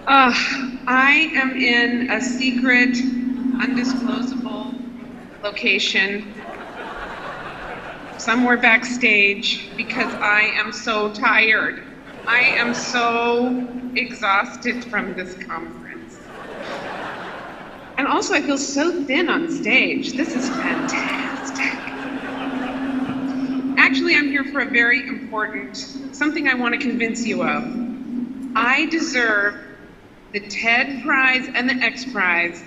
I am in a secret, undisclosable location somewhere backstage because I am so tired. I am so exhausted from this conference. And also I feel so thin on stage. This is fantastic. Actually, I'm here for a very important, something I want to convince you of. I deserve the TED Prize and the X Prize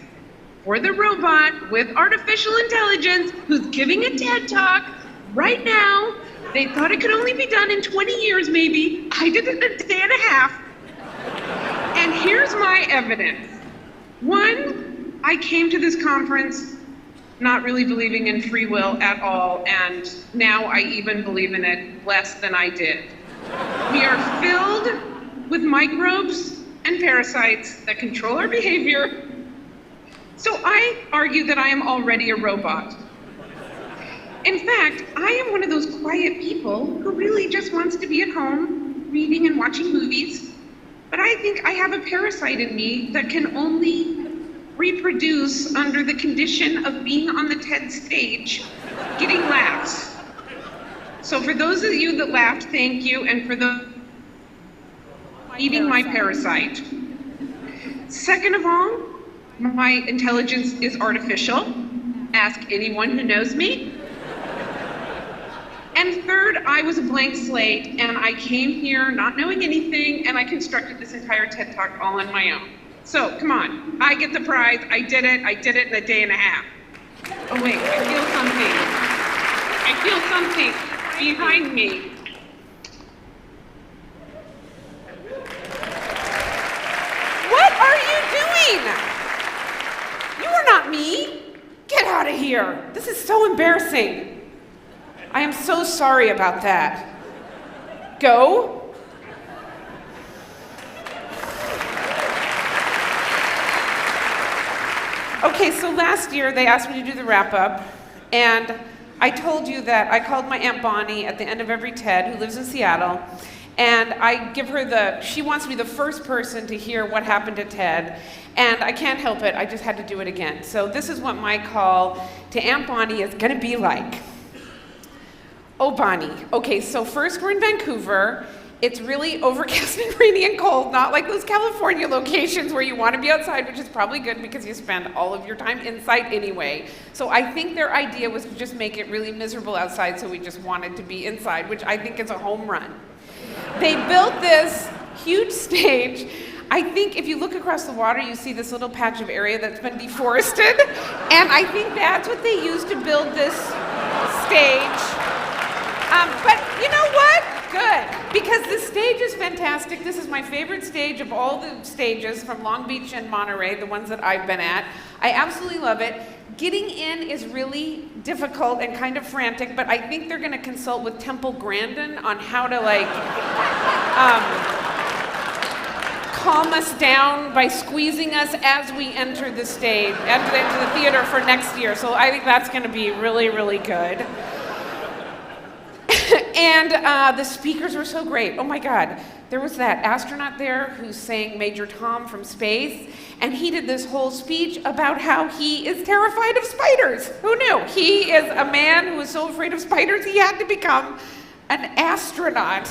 for the robot with artificial intelligence who's giving a TED Talk right now. They thought it could only be done in 20 years maybe. I did it in a day and a half. And here's my evidence. One, I came to this conference not really believing in free will at all, and now I even believe in it less than I did. We are filled with microbes and parasites that control our behavior. So I argue that I am already a robot. In fact, I am one of those quiet people who really just wants to be at home, reading and watching movies. But I think I have a parasite in me that can only reproduce under the condition of being on the TED stage, getting laughs. So for those of you that laughed, thank you, and for the eating my parasite. Second of all, my intelligence is artificial. Ask anyone who knows me. And third, I was a blank slate, and I came here not knowing anything, and I constructed this entire TED Talk all on my own. So, come on, I get the prize, I did it in a day and a half. Oh wait, I feel something behind me. What are you doing? You are not me. Get out of here. This is so embarrassing. I am so sorry about that. Go. Okay, so last year they asked me to do the wrap-up, and I told you that I called my Aunt Bonnie at the end of every TED, who lives in Seattle, and I give her she wants to be the first person to hear what happened at TED, and I can't help it, I just had to do it again. So this is what my call to Aunt Bonnie is gonna be like. Oh, Bonnie, okay, so first we're in Vancouver. It's really overcast and rainy and cold, not like those California locations where you want to be outside, which is probably good because you spend all of your time inside anyway. So I think their idea was to just make it really miserable outside, so we just wanted to be inside, which I think is a home run. They built this huge stage. I think if you look across the water, you see this little patch of area that's been deforested, and I think that's what they used to build this stage. But you know what? Good, because the stage is fantastic. This is my favorite stage of all the stages from Long Beach and Monterey, the ones that I've been at. I absolutely love it. Getting in is really difficult and kind of frantic, but I think they're gonna consult with Temple Grandin on how to calm us down by squeezing us as we enter the stage, enter the theater for next year. So I think that's gonna be really, really good. And the speakers were so great. Oh my God. There was that astronaut there who sang Major Tom from space, and he did this whole speech about how he is terrified of spiders. Who knew? He is a man who is so afraid of spiders, he had to become an astronaut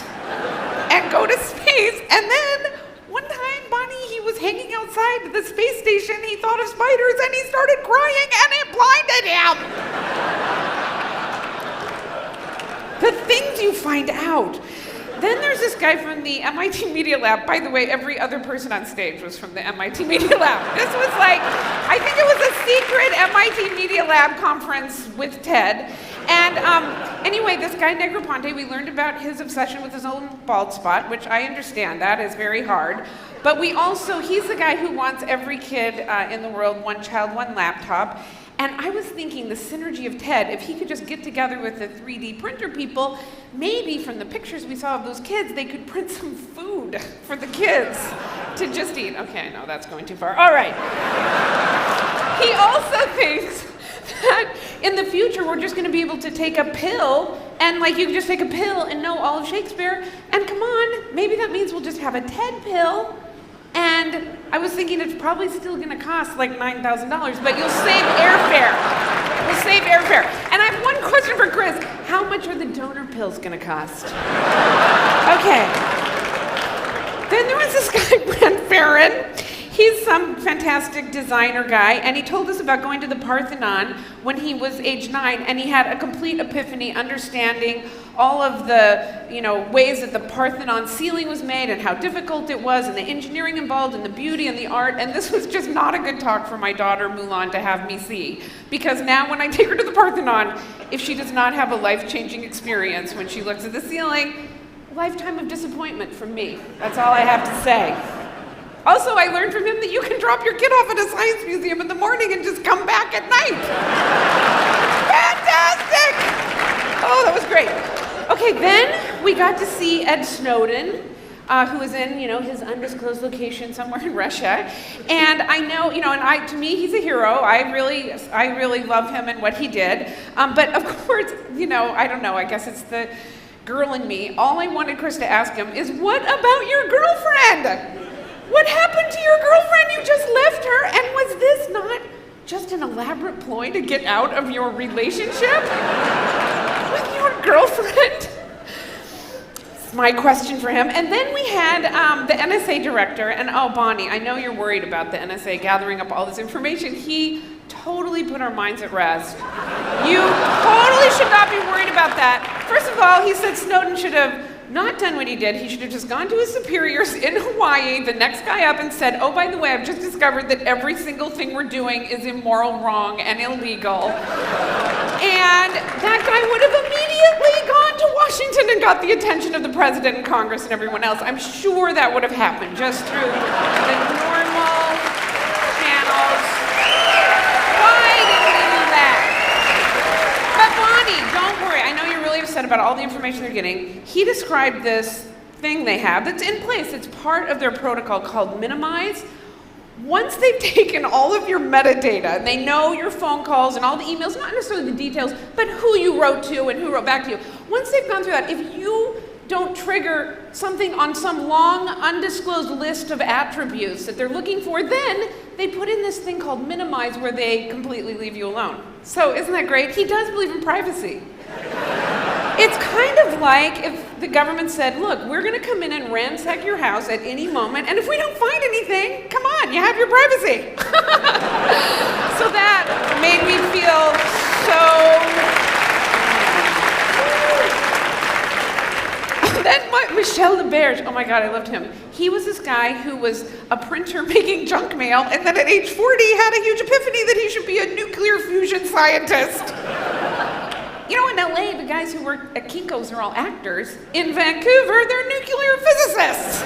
and go to space. And then one time, Bonnie, he was hanging outside the space station, he thought of spiders, and he started crying, and it blinded him. The things you find out. Then there's this guy from the MIT Media Lab. By the way, every other person on stage was from the MIT Media Lab. This was like, I think it was a secret MIT Media Lab conference with TED. And anyway, this guy, Negroponte, we learned about his obsession with his own bald spot, which I understand, that is very hard. But he's the guy who wants every kid in the world, one child, one laptop. And I was thinking the synergy of TED, if he could just get together with the 3D printer people, maybe from the pictures we saw of those kids, they could print some food for the kids to just eat. Okay, I know that's going too far. All right. He also thinks that in the future we're just going to be able to take a pill, and you can just take a pill and know all of Shakespeare. And come on, maybe that means we'll just have a TED pill. And And I was thinking it's probably still gonna cost like $9,000, but you'll save airfare. We'll save airfare. And I have one question for Chris. How much are the donor pills gonna cost? Okay. Then there was this guy, Brent Farron. He's some fantastic designer guy, and he told us about going to the Parthenon when he was age 9, and he had a complete epiphany, understanding all of the, ways that the Parthenon ceiling was made and how difficult it was, and the engineering involved, and the beauty and the art. And this was just not a good talk for my daughter Mulan to have me see, because now when I take her to the Parthenon, if she does not have a life-changing experience when she looks at the ceiling, a lifetime of disappointment from me. That's all I have to say. Also, I learned from him that you can drop your kid off at a science museum in the morning and just come back at night. Fantastic! Oh, that was great. Okay, then we got to see Ed Snowden, who was in, his undisclosed location somewhere in Russia. And I know, to me, he's a hero. I really love him and what he did. But of course, I don't know, I guess it's the girl in me. All I wanted Chris to ask him is, what about your girlfriend? What happened to your girlfriend? You just left her, and was this not just an elaborate ploy to get out of your relationship with your girlfriend? It's my question for him. And then we had the NSA director, and Bonnie, I know you're worried about the NSA gathering up all this information. He totally put our minds at rest. You totally should not be worried about that. First of all, he said Snowden should have not done what he did. He should have just gone to his superiors in Hawaii, the next guy up, and said, oh, by the way, I've just discovered that every single thing we're doing is immoral, wrong, and illegal. And that guy would have immediately gone to Washington and got the attention of the president and Congress and everyone else. I'm sure that would have happened just through the normal channels. Why didn't we do that? But Bonnie, don't worry. I know you're really upset about all the information they're getting. He described this thing they have that's in place. It's part of their protocol called Minimize. Once they've taken all of your metadata, and they know your phone calls and all the emails, not necessarily the details, but who you wrote to and who wrote back to you. Once they've gone through that, if you don't trigger something on some long, undisclosed list of attributes that they're looking for, then they put in this thing called Minimize where they completely leave you alone. So isn't that great? He does believe in privacy. It's kind of like if the government said, look, we're going to come in and ransack your house at any moment, and if we don't find anything, come on, you have your privacy. So that made me feel so... Then Michel LeBerge, oh my God, I loved him. He was this guy who was a printer making junk mail, and then at age 40 had a huge epiphany that he should be a nuclear fusion scientist. In LA, the guys who work at Kinko's are all actors. In Vancouver, they're nuclear physicists.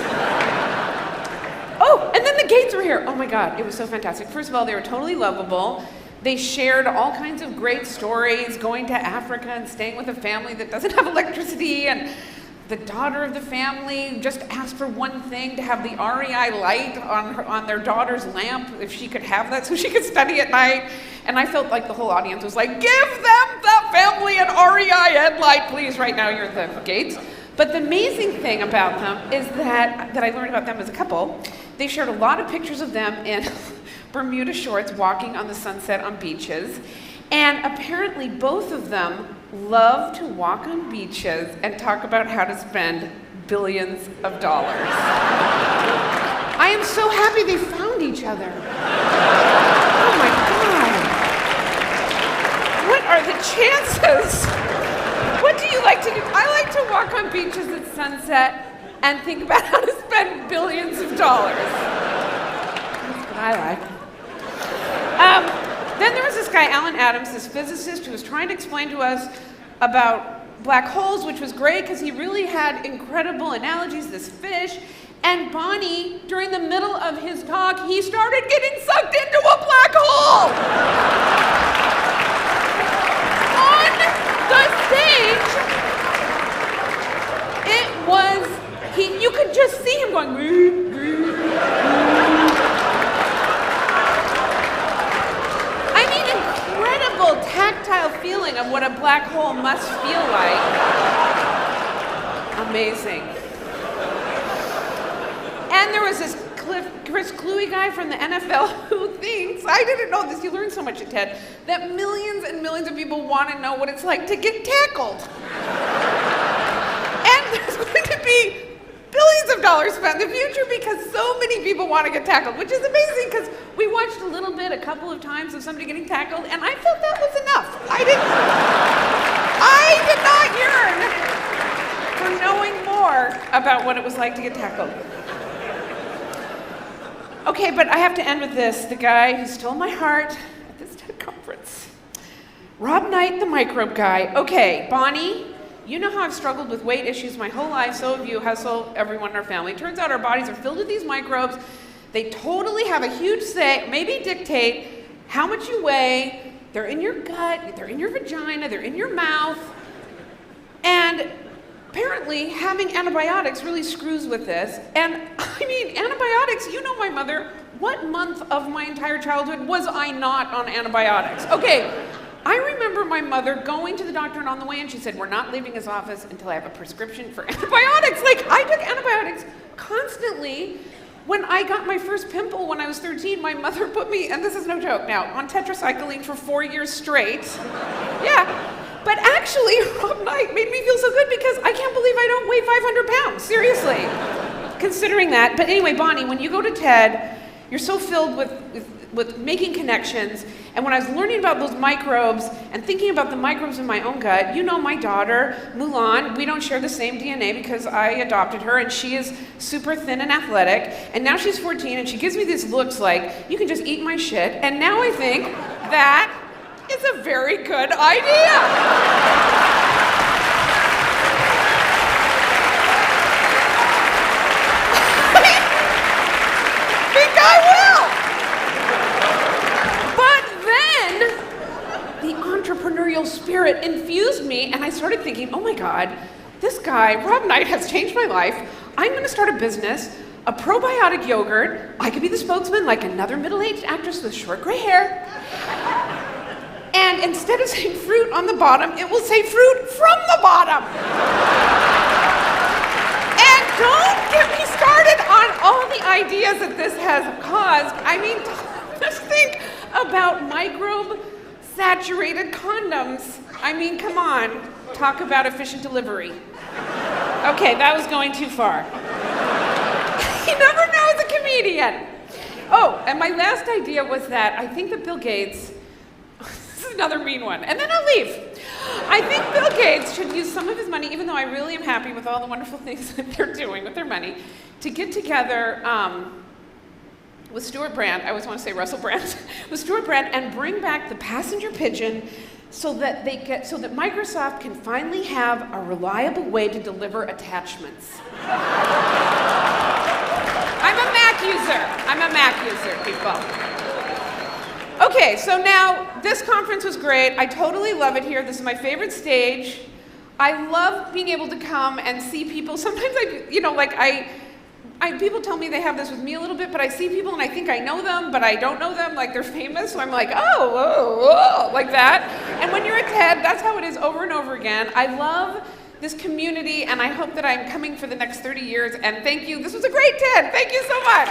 Oh, and then the Gates were here. Oh my God, it was so fantastic. First of all, they were totally lovable. They shared all kinds of great stories, going to Africa and staying with a family that doesn't have electricity, and the daughter of the family just asked for one thing, to have the REI light on their daughter's lamp, if she could have that so she could study at night. And I felt like the whole audience was like, give them the family an REI headlight, please, right now, you're the Gates. But the amazing thing about them is that I learned about them as a couple, they shared a lot of pictures of them in Bermuda shorts walking on the sunset on beaches. And apparently both of them love to walk on beaches and talk about how to spend billions of dollars. I am so happy they found each other. Oh my God. What are the chances? What do you like to do? I like to walk on beaches at sunset and think about how to spend billions of dollars. That's what I like. Then there was this guy, Alan Adams, this physicist who was trying to explain to us about black holes, which was great because he really had incredible analogies, this fish. And Bonnie, during the middle of his talk, he started getting sucked into a black hole! On the stage, you could just see him going, tactile feeling of what a black hole must feel like. Amazing. And there was this Chris Cluey guy from the NFL who thinks, I didn't know this, you learn so much at TED, that millions and millions of people want to know what it's like to get tackled. And there's going to be billions of dollars spent in the future because so many people want to get tackled, which is amazing because we watched a little bit, a couple of times of somebody getting tackled, and I felt that was enough. I did not yearn for knowing more about what it was like to get tackled. Okay, but I have to end with this. The guy who stole my heart at this TED conference. Rob Knight, the microbe guy. Okay, Bonnie, you know how I've struggled with weight issues my whole life, so have you, so everyone in our family. Turns out our bodies are filled with these microbes. They totally have a huge say, maybe dictate how much you weigh. They're in your gut, they're in your vagina, they're in your mouth. And apparently having antibiotics really screws with this. And I mean, antibiotics, you know my mother, what month of my entire childhood was I not on antibiotics? Okay. I remember my mother going to the doctor, and on the way in, she said, we're not leaving his office until I have a prescription for antibiotics. Like, I took antibiotics constantly. When I got my first pimple when I was 13, my mother put me, and this is no joke now, on tetracycline for 4 years straight. Yeah. But actually, Rob Knight made me feel so good because I can't believe I don't weigh 500 pounds, seriously. Considering that. But anyway, Bonnie, when you go to TED, you're so filled with making connections. And when I was learning about those microbes and thinking about the microbes in my own gut, you know my daughter, Mulan, we don't share the same DNA because I adopted her and she is super thin and athletic. And now she's 14 and she gives me these looks like, you can just eat my shit. And now I think that is a very good idea. Entrepreneurial spirit infused me, and I started thinking, oh my God, this guy, Rob Knight, has changed my life. I'm going to start a business, a probiotic yogurt. I could be the spokesman like another middle-aged actress with short gray hair. And instead of saying fruit on the bottom, it will say fruit from the bottom. And don't get me started on all the ideas that this has caused. I mean, just think about microbe-saturated condoms. I mean, come on. Talk about efficient delivery. Okay, that was going too far. You never know as a comedian. Oh, and my last idea was that I think that Bill Gates, this is another mean one, and then I'll leave. I think Bill Gates should use some of his money, even though I really am happy with all the wonderful things that they're doing with their money, to get together with Stuart Brand, I always want to say Russell Brand, with Stuart Brand, and bring back the passenger pigeon so that Microsoft can finally have a reliable way to deliver attachments. I'm a Mac user, people. Okay, so now this conference was great. I totally love it here. This is my favorite stage. I love being able to come and see people. Sometimes people tell me they have this with me a little bit, but I see people and I think I know them, but I don't know them, like they're famous, so I'm like, oh, like that. And when you're at TED, that's how it is over and over again. I love this community, and I hope that I'm coming for the next 30 years, and thank you. This was a great TED. Thank you so much.